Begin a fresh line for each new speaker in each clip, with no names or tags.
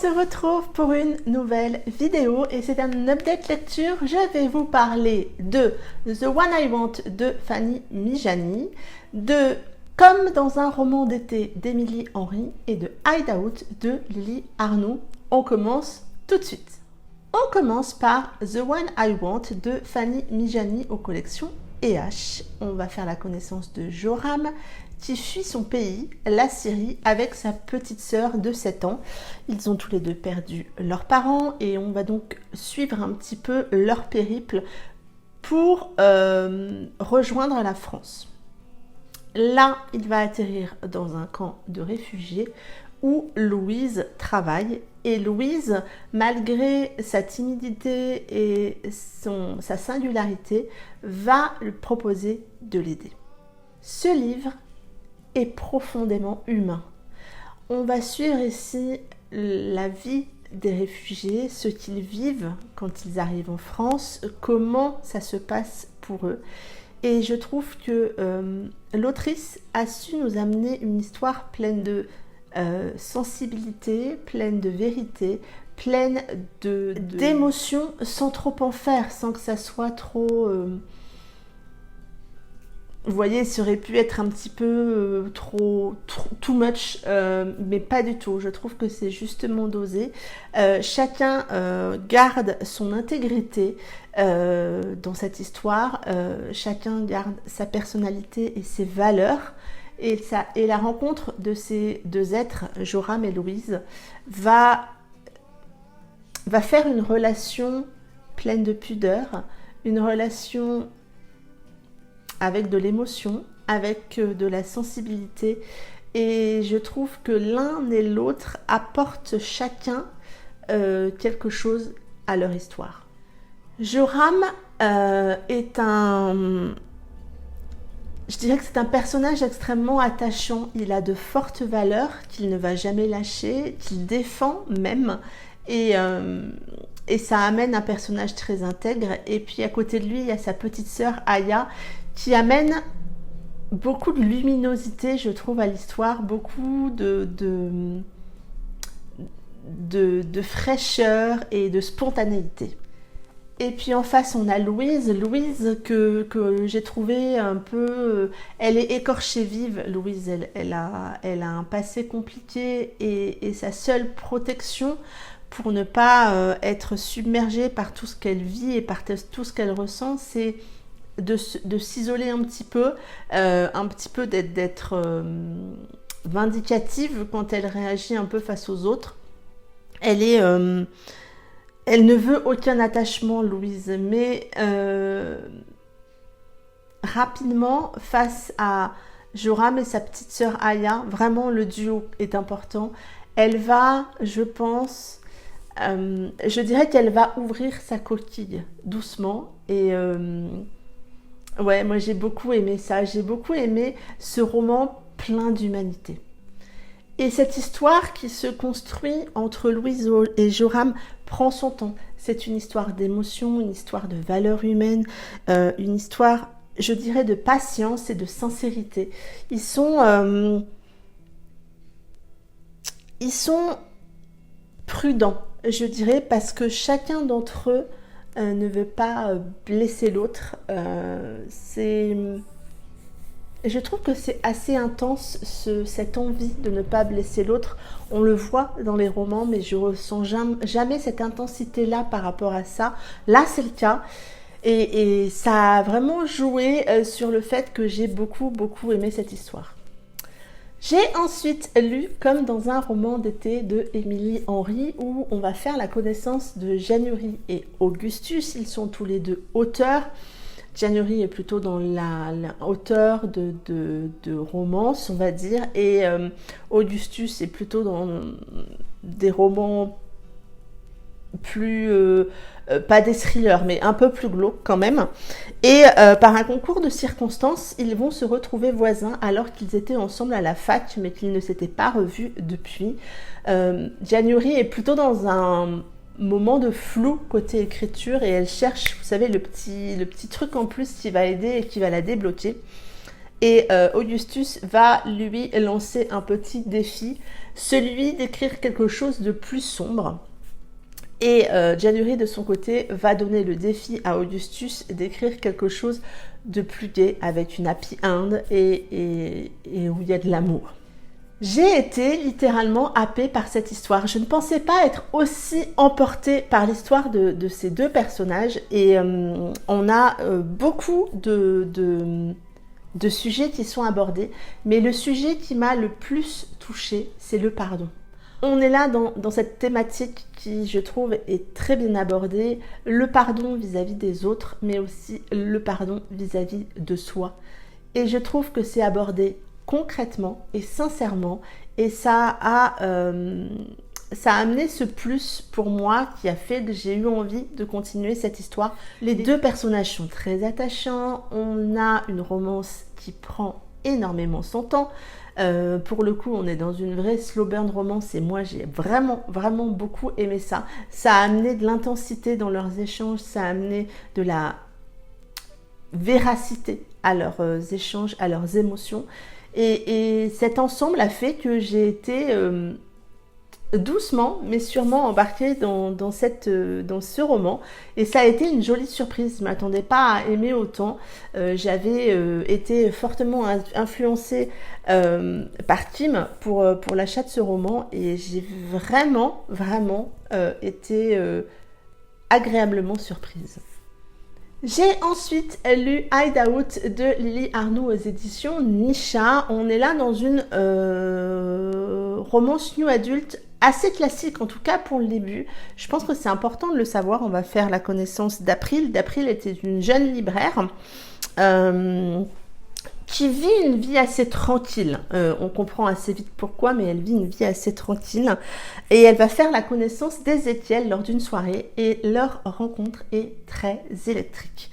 se retrouve pour une nouvelle vidéo et c'est un update lecture. Je vais vous parler de The One I Want de Fanny Mijani, de Comme dans un roman d'été d'Émilie Henry et de Hideout de Lily Arnoux. On commence tout de suite. On commence par The One I Want de Fanny Mijani aux collections EH. On va faire la connaissance de Joram qui fuit son pays, la Syrie, avec sa petite sœur de 7 ans. Ils ont tous les deux perdu leurs parents et on va donc suivre un petit peu leur périple pour rejoindre la France. Là, il va atterrir dans un camp de réfugiés où Louise travaille. Et Louise, malgré sa timidité et sa singularité, va lui proposer de l'aider. Ce livre est profondément humain. On va suivre ici la vie des réfugiés, ce qu'ils vivent quand ils arrivent en France, comment ça se passe pour eux. Et je trouve que l'autrice a su nous amener une histoire pleine de sensibilité, pleine de vérité, pleine d'émotions, sans trop en faire, sans que ça soit trop... Vous voyez, ça aurait pu être un petit peu trop too much, mais pas du tout. Je trouve que c'est justement dosé. Chacun garde son intégrité dans cette histoire. Chacun garde sa personnalité et ses valeurs. Et la rencontre de ces deux êtres, Joram et Louise, va faire une relation pleine de pudeur, une relation avec de l'émotion, avec de la sensibilité. Et je trouve que l'un et l'autre apportent chacun quelque chose à leur histoire. Joram est je dirais que c'est un personnage extrêmement attachant. Il a de fortes valeurs qu'il ne va jamais lâcher, qu'il défend même. Et ça amène un personnage très intègre. Et puis à côté de lui, il y a sa petite sœur Aya qui amène beaucoup de luminosité, je trouve, à l'histoire, beaucoup de fraîcheur et de spontanéité. Et puis en face, on a Louise que j'ai trouvé un peu... elle est écorchée vive, Louise, elle a un passé compliqué et sa seule protection pour ne pas être submergée par tout ce qu'elle vit et par tout ce qu'elle ressent, c'est de s'isoler un petit peu d'être vindicative quand elle réagit un peu face aux autres. Elle ne veut aucun attachement, Louise, mais rapidement, face à Joram et sa petite sœur Aya, vraiment le duo est important. Elle va, je pense, je dirais qu'elle va ouvrir sa coquille doucement et... ouais, moi j'ai beaucoup aimé ça, j'ai beaucoup aimé ce roman plein d'humanité. Et cette histoire qui se construit entre Louise et Joram prend son temps. C'est une histoire d'émotion, une histoire de valeurs humaines, une histoire, je dirais, de patience et de sincérité. Ils sont prudents, je dirais, parce que chacun d'entre eux ne veut pas blesser l'autre. Je trouve que c'est assez intense cette envie de ne pas blesser l'autre. On le voit dans les romans, mais je ressens jamais cette intensité-là par rapport à ça. Là, c'est le cas. Et ça a vraiment joué sur le fait que j'ai beaucoup aimé cette histoire. J'ai ensuite lu Comme dans un roman d'été de Émilie Henry où on va faire la connaissance de January et Augustus. Ils sont tous les deux auteurs. January est plutôt dans l'auteur de romance, on va dire, et Augustus est plutôt dans des romans plus... pas des thrillers, mais un peu plus glauques quand même. Et par un concours de circonstances, ils vont se retrouver voisins alors qu'ils étaient ensemble à la fac, mais qu'ils ne s'étaient pas revus depuis. January est plutôt dans un moment de flou côté écriture et elle cherche, vous savez, le petit truc en plus qui va aider et qui va la débloquer. Et Augustus va lui lancer un petit défi, celui d'écrire quelque chose de plus sombre. Et Gianuri, de son côté, va donner le défi à Augustus d'écrire quelque chose de plus gai, avec une happy end et où il y a de l'amour. J'ai été littéralement happée par cette histoire. Je ne pensais pas être aussi emportée par l'histoire de ces deux personnages. Et on a beaucoup de sujets qui sont abordés. Mais le sujet qui m'a le plus touchée, c'est le pardon. On est là dans cette thématique qui, je trouve, est très bien abordée. Le pardon vis-à-vis des autres, mais aussi le pardon vis-à-vis de soi. Et je trouve que c'est abordé concrètement et sincèrement. Et ça a amené ce plus pour moi qui a fait que j'ai eu envie de continuer cette histoire. Les deux personnages sont très attachants. On a une romance qui prend énormément son temps. Pour le coup, on est dans une vraie slow burn romance et moi j'ai vraiment beaucoup aimé ça. Ça a amené de l'intensité dans leurs échanges, ça a amené de la véracité à leurs échanges, à leurs émotions. Et cet ensemble a fait que j'ai été doucement mais sûrement embarquée dans ce roman, et ça a été une jolie surprise. Je ne m'attendais pas à aimer autant. J'avais été fortement influencée par Kim pour l'achat de ce roman, et j'ai vraiment été agréablement surprise. J'ai ensuite lu Hideout de Lily Arnoux aux éditions Nisha. On est là dans une romance new adulte assez classique, en tout cas pour le début. Je pense que c'est important de le savoir. On va faire la connaissance d'April. D'April était une jeune libraire qui vit une vie assez tranquille. On comprend assez vite pourquoi, mais elle vit une vie assez tranquille. Et elle va faire la connaissance d'Ézéchiel lors d'une soirée, et leur rencontre est très électrique.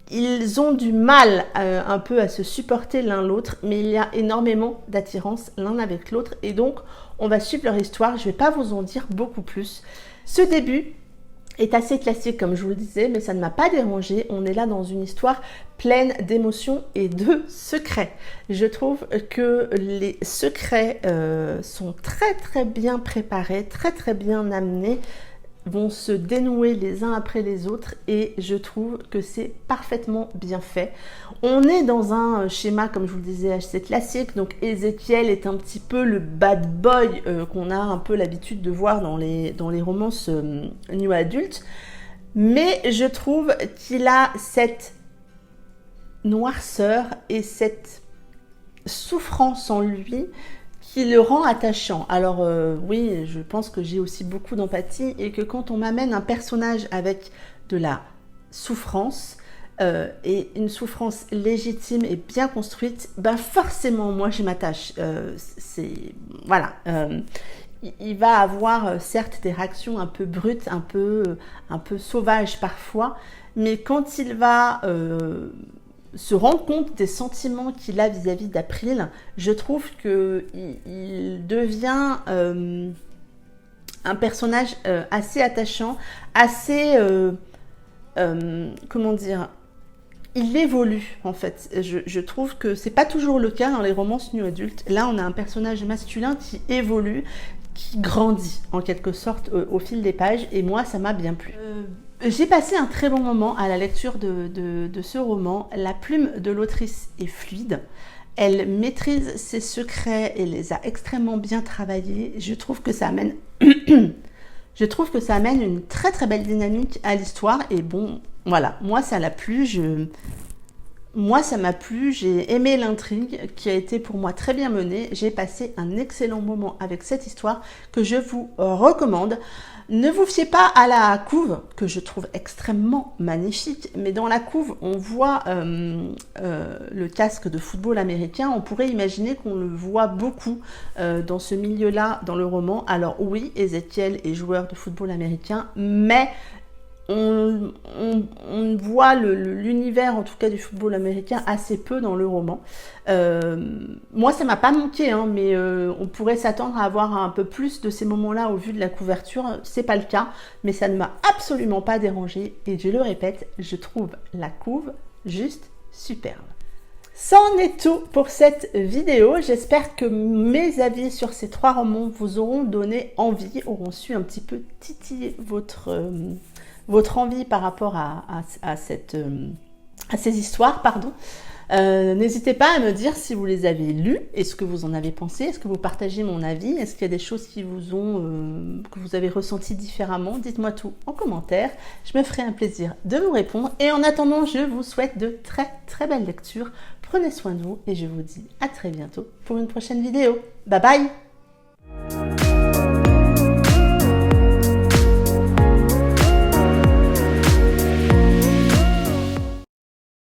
Ils ont du mal un peu à se supporter l'un l'autre, mais il y a énormément d'attirance l'un avec l'autre, et donc on va suivre leur histoire. Je ne vais pas vous en dire beaucoup plus. Ce début est assez classique, comme je vous le disais, mais ça ne m'a pas dérangé. On est là dans une histoire pleine d'émotions et de secrets. Je trouve que les secrets sont très bien préparés, très bien amenés, vont se dénouer les uns après les autres, et je trouve que c'est parfaitement bien fait. On est dans un schéma, comme je vous le disais, assez classique. Donc Ézéchiel est un petit peu le bad boy qu'on a un peu l'habitude de voir dans les romances new adultes, mais je trouve qu'il a cette noirceur et cette souffrance en lui qui le rend attachant. Alors oui, je pense que j'ai aussi beaucoup d'empathie, et que quand on m'amène un personnage avec de la souffrance, et une souffrance légitime et bien construite, ben forcément moi je m'attache. Voilà. Il va avoir certes des réactions un peu brutes, un peu sauvages parfois, mais quand il va se rendre compte des sentiments qu'il a vis-à-vis d'April, je trouve qu'il devient un personnage assez attachant, assez comment dire, il évolue en fait. Je trouve que c'est pas toujours le cas dans les romances new adultes. Là on a un personnage masculin qui évolue, qui grandit en quelque sorte au fil des pages, et moi ça m'a bien plu. J'ai passé un très bon moment à la lecture de ce roman. La plume de l'autrice est fluide, elle maîtrise ses secrets et les a extrêmement bien travaillés. Je trouve que ça amène une très belle dynamique à l'histoire, et bon, voilà, moi ça m'a plu, j'ai aimé l'intrigue qui a été pour moi très bien menée. J'ai passé un excellent moment avec cette histoire que je vous recommande. Ne vous fiez pas à la couve, que je trouve extrêmement magnifique, mais dans la couve, on voit le casque de football américain. On pourrait imaginer qu'on le voit beaucoup dans ce milieu-là, dans le roman. Alors oui, Ézéchiel est joueur de football américain, mais on voit l'univers, en tout cas du football américain, assez peu dans le roman. Moi, ça m'a pas manqué, hein, mais on pourrait s'attendre à avoir un peu plus de ces moments-là au vu de la couverture. C'est pas le cas, mais ça ne m'a absolument pas dérangé. Et je le répète, je trouve la couve juste superbe. C'en est tout pour cette vidéo. J'espère que mes avis sur ces 3 romans vous auront donné envie, auront su un petit peu titiller votre envie par rapport à ces histoires, pardon. N'hésitez pas à me dire si vous les avez lus et ce que vous en avez pensé. Est-ce que vous partagez mon avis? Est-ce qu'il y a des choses qui que vous avez ressenties différemment? Dites-moi tout en commentaire. Je me ferai un plaisir de vous répondre. Et en attendant, je vous souhaite de très très belles lectures. Prenez soin de vous et je vous dis à très bientôt pour une prochaine vidéo. Bye bye!